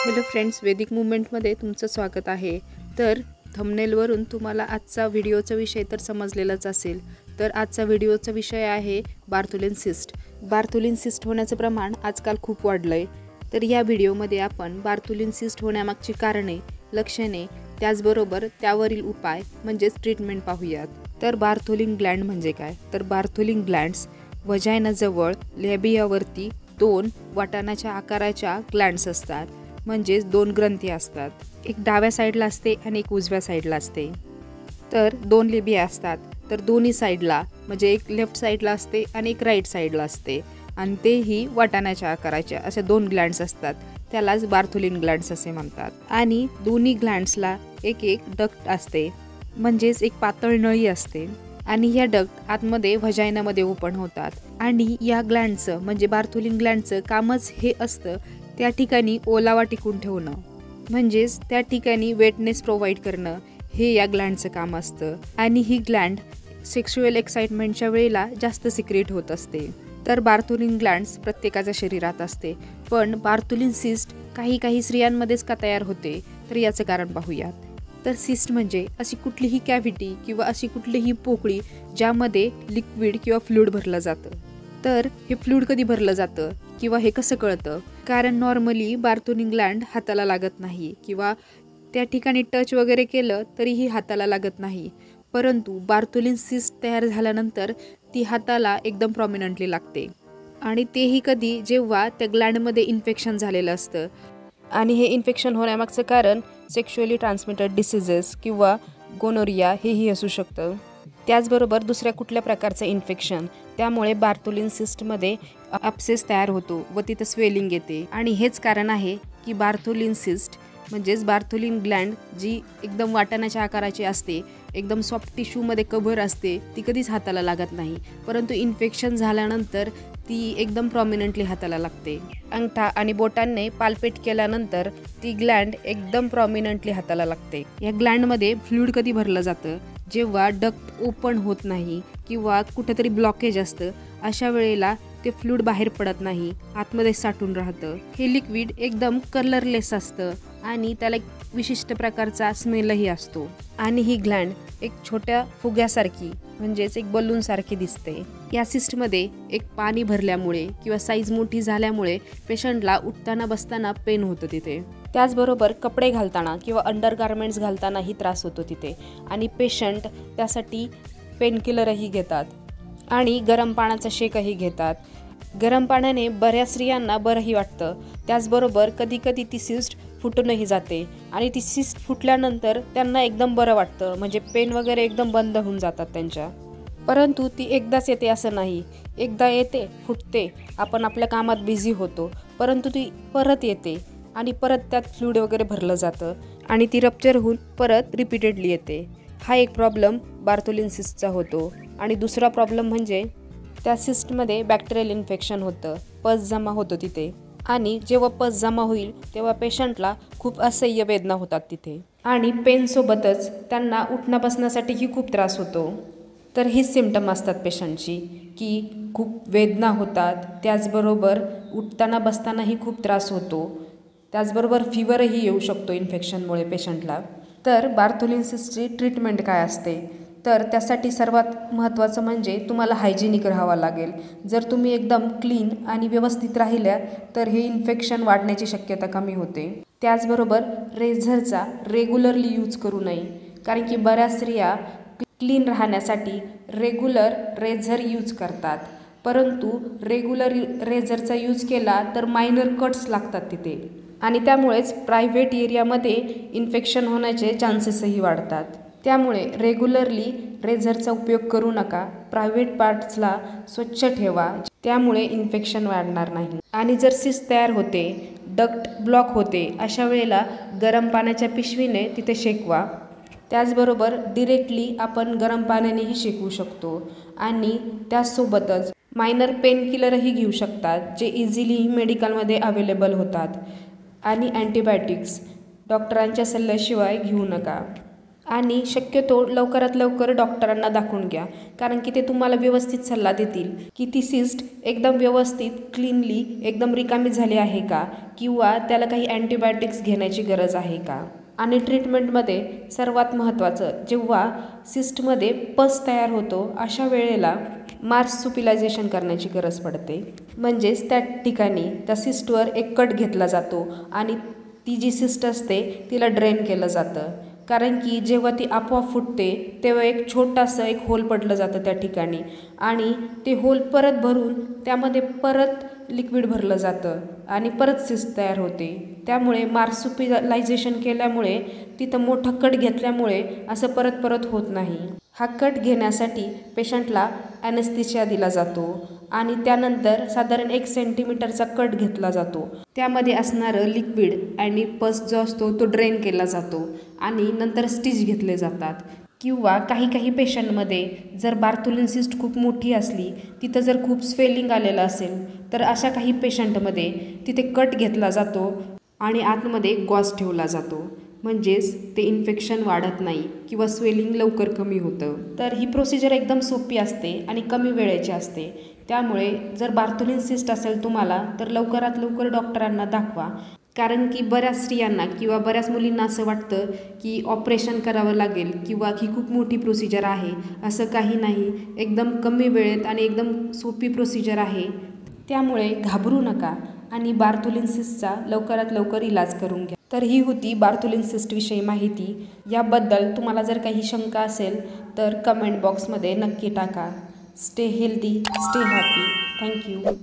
Hello friends, वैदिक मुवमेंटमध्ये तुमचं स्वागत आहे। तर थंबनेलवरून तुम्हाला आजचा व्हिडिओचा विषय तर समजलेलाच असेल। तर आजचा व्हिडिओचा विषय आहे बार्थोलिन सिस्ट। बार्थोलिन सिस्ट होण्याचं प्रमाण आजकाल खूप वाढलंय। तर या व्हिडिओमध्ये आपण बार्थोलिन सिस्ट होण्यामागची कारणे, लक्षणे, त्याचबरोबर त्यावरील उपाय म्हणजेच ट्रीटमेंट पाहूयात। तर बार्थोलिन ग्लँड म्हणजे काय? तर बार्थोलिन ग्लँड्स व्हाजाइनाजवळ लॅबियावरती 2 वाटाणाच्या आकाराच्या ग्लँड्स असतात, म्हणजेच 2 ग्रंथी असतात। एक डाव्या साईडला असते आणि एक उजव्या साईडला असते। तर 2 लेबिया असतात, तर दोन्ही साईडला म्हणजे एक लेफ्ट साईडला असते आणि एक राईट साईडला असते, आणि तेही वाटाण्याच्या आकाराच्या अशा 2 ग्लँड्स असतात। त्यालाच बार्थोलिन ग्लँड्स असे म्हणतात। आणि दोन्ही ग्लँड्सला एक डक्ट असते, म्हणजेच एक पातळ नळी असते, आणि या डक्ट आतमध्ये व्हाजाइनामध्ये ओपन होतात। आणि या ग्लँडचं म्हणजे बार्थोलिन ग्लँडचं कामच हे असतं त्या ठिकाणी ओलावा टिकून ठेवणं, म्हणजेच त्या ठिकाणी वेटनेस प्रोव्हाइड करणं, हे या ग्लँडचं काम असतं। आणि ही ग्लँड सेक्शुअल एक्साइटमेंटच्या वेळेला जास्त सिक्रेट होत असते। तर बार्थोलिन ग्लँड्स प्रत्येकाच्या शरीरात असते, पण बार्थोलिन सिस्ट काही स्त्रियांमध्येच का तयार होते, तर याचं कारण पाहूयात। तर सिस्ट म्हणजे अशी कुठलीही कॅव्हिटी किंवा अशी कुठलीही पोकळी ज्यामध्ये लिक्विड किंवा फ्लूइड भरलं जातं। तर हे फ्लूइड कधी भरलं जातं किंवा हे कसं कळतं? कारण नॉर्मली बार्थोलिन ग्लँड हाताला लागत नाही किंवा त्या ठिकाणी टच वगैरे केलं तरीही हाताला लागत नाही, परंतु बार्थोलिन सिस्ट तयार झाल्यानंतर ती हाताला एकदम प्रॉमिनंटली लागते। आणि तेही कधी जेव्हा त्या ग्लँडमध्ये इन्फेक्शन झालेलं असतं, आणि हे इन्फेक्शन होण्यामागचं कारण सेक्शुअली ट्रान्समिटेड डिसीजेस किंवा गोनोरिया हेही असू शकतं। त्याचबरोबर दुसऱ्या कुठल्या प्रकारचं इन्फेक्शन, त्यामुळे बार्थोलिन सिस्टमध्ये ॲब्सेस तयार होतो व तिथं स्वेलिंग येते। आणि हेच कारण आहे की बार्थोलिन सिस्ट म्हणजेच बार्थोलिन ग्लँड जी एकदम वाटाण्याच्या आकाराची असते, एकदम सॉफ्ट टिश्यूमध्ये कव्हर असते, ती कधीच हाताला लागत नाही, परंतु इन्फेक्शन झाल्यानंतर ती एकदम प्रॉमिनंटली हाताला लागते। अंगठा आणि बोटांनी पाल्पेट केल्यानंतर ती ग्लँड एकदम प्रॉमिनंटली हाताला लागते। या ग्लँडमध्ये फ्लूइड कधी भरलं जातं? जेव्हा डक्ट ओपन होत नाही किंवा कुठेतरी ब्लॉकेज असतं, अशा वेळेला ते फ्लूइड बाहेर पडत नाही, आतमध्ये साठून राहतं। हे लिक्विड एकदम कलरलेस असतं आणि त्याला एक विशिष्ट प्रकारचा स्मेलही असतो। आणि ही ग्लँड एक छोट्या फुग्यासारखी म्हणजेच एक बलूनसारखी दिसते। या सिस्टमध्ये एक पाणी भरल्यामुळे किंवा साईज मोठी झाल्यामुळे पेशंटला उठताना बसताना पेन होतं तिथे। त्याचबरोबर कपडे घालताना किंवा अंडरगार्मेंट्स घालतानाही त्रास होतो तिथे, आणि पेशंट त्यासाठी पेनकिलरही घेतात आणि गरम पाण्याचा शेकही घेतात। गरम पाण्याने बऱ्याच स्त्रियांना बरंही वाटतं। त्याचबरोबर कधी ती सिस्ट फुटूनही जाते, आणि ती सिस्ट फुटल्यानंतर त्यांना एकदम बरं वाटतं, म्हणजे पेन वगैरे एकदम बंद होऊन जातात त्यांच्या। परंतु ती एकदाच येते असं नाही, एकदा येते, फुटते, आपण आपल्या कामात बिझी होतो, परंतु ती परत येते आणि परत त्यात फ्लूइड वगैरे भरलं जातं आणि ती रप्चर होऊन परत रिपीटेडली येते। हा एक प्रॉब्लेम बार्थोलिन सिस्टचा होतो। आणि दुसरा प्रॉब्लेम म्हणजे त्या सिस्टमध्ये बॅक्टेरियल इन्फेक्शन होतं, पस जमा होतो तिथे, आणि जेव्हा पस जमा होईल तेव्हा पेशंटला खूप असह्य वेदना होतात तिथे, आणि पेनसोबतच त्यांना उठणं बसण्यासाठीही खूप त्रास होतो। तर ही सिम्पटम असतात पेशंटची, की खूप वेदना होतात, त्याचबरोबर उठताना बसतानाही खूप त्रास होतो, त्याचबरोबर फीवरही येऊ शकतो इन्फेक्शनमुळे पेशंटला। तर बार्थोलिन सिस्टची ट्रीटमेंट काय असते? तर त्यासाठी सर्वात महत्त्वाचं म्हणजे तुम्हाला हायजेनिक राहावं लागेल। जर तुम्ही एकदम क्लीन आणि व्यवस्थित राहिल्या तर हे इन्फेक्शन वाढण्याची शक्यता कमी होते। त्याचबरोबर रेझरचा रेग्युलरली यूज करू नये, कारण की बऱ्याच स्त्रिया क्लीन राहण्यासाठी रेग्युलर रेझर यूज करतात, परंतु रेग्युलर रेझरचा यूज केला तर मायनर कट्स लागतात तिथे, आणि त्यामुळेच प्रायव्हेट एरियामध्ये इन्फेक्शन होण्याचे चान्सेसही वाढतात। त्यामुळे रेग्युलरली रेझरचा उपयोग करू नका, प्रायव्हेट पार्ट्सला स्वच्छ ठेवा, त्यामुळे इन्फेक्शन वाढणार नाही। आणि जर सिस्ट तयार होते, डक्ट ब्लॉक होते, अशा वेळेला गरम पाण्याच्या पिशवीने तिथे शेकवा। त्याचबरोबर डिरेक्टली आपण गरम पाण्यानेही शेकवू शकतो, आणि त्याचसोबतच मायनर पेनकिलरही घेऊ शकतात, जे इझिली मेडिकलमध्ये अवेलेबल होतात। आणि अँटीबायोटिक्स डॉक्टरांच्या सल्ल्याशिवाय घेऊ नका। आणि शक्यतो लवकरात लवकर डॉक्टरांना दाखवून घ्या, कारण की ते तुम्हाला व्यवस्थित सल्ला देतील की ती सिस्ट एकदम व्यवस्थित क्लीनली एकदम रिकामी झाली आहे का, किंवा त्याला काही अँटीबायोटिक्स घेण्याची गरज आहे का. आणि ट्रीटमेंटमध्ये सर्वात महत्त्वाचं, जेव्हा सिस्टमध्ये पस तयार होतो अशा वेळेला मार्सुपिलायझेशन करण्याची गरज पडते. म्हणजेच त्या ठिकाणी त्या सिस्टवर एक कट घेतला जातो आणि ती जी सिस्ट असते तिला ड्रेन केलं जातं. कारण की जेव्हा ती आपोआप फुटते तेव्हा एक छोटासं एक होल पडलं जातं त्या ठिकाणी, आणि ते होल परत भरून त्यामध्ये परत लिक्विड भरलं जातं आणि परत सिस्ट तयार होते. त्यामुळे मार्सुपिलायझेशन केल्यामुळे तिथं मोठा कट घेतल्यामुळे असं परत परत होत नाही. हा कट घेण्यासाठी पेशंटला ॲनेस्थेशिया दिला जातो आणि त्यानंतर साधारण 1 सेंटीमीटरचा कट घेतला जातो. त्यामध्ये असणारं लिक्विड आणि पस जो असतो तो ड्रेन केला जातो आणि नंतर स्टिच घेतले जातात. किंवा काही पेशंटमध्ये जर बार्थोलिन सिस्ट खूप मोठी असली, तिथं जर खूप स्वेलिंग आलेलं असेल, तर अशा काही पेशंटमध्ये तिथे कट घेतला जातो आणि आतमध्ये गॉज ठेवला जातो. म्हणजेच ते इन्फेक्शन वाढत नाही किंवा स्वेलिंग लवकर कमी होतं. तर ही प्रोसिजर एकदम सोपी असते आणि कमी वेळेची असते. त्यामुळे जर बार्थोलिन सिस्ट असेल तुम्हाला, तर लवकरात लवकर डॉक्टरांना दाखवा. कारण की बऱ्याच स्त्रियांना किंवा बऱ्याच मुलींना असं वाटतं की ऑपरेशन करावं लागेल किंवा ही खूप मोठी प्रोसिजर आहे. असं काही नाही, एकदम कमी वेळेत आणि एकदम सोपी प्रोसिजर आहे. त्यामुळे घाबरू नका आणि बार्थोलिन सिस्टचा लवकरात लवकर इलाज करून घ्या. तर ही होती बार्थोलिन सिस्टविषयी माहिती. याबद्दल तुम्हाला जर काही शंका असेल तर कमेंट बॉक्समध्ये नक्की टाका. Stay healthy, stay happy. Thank you.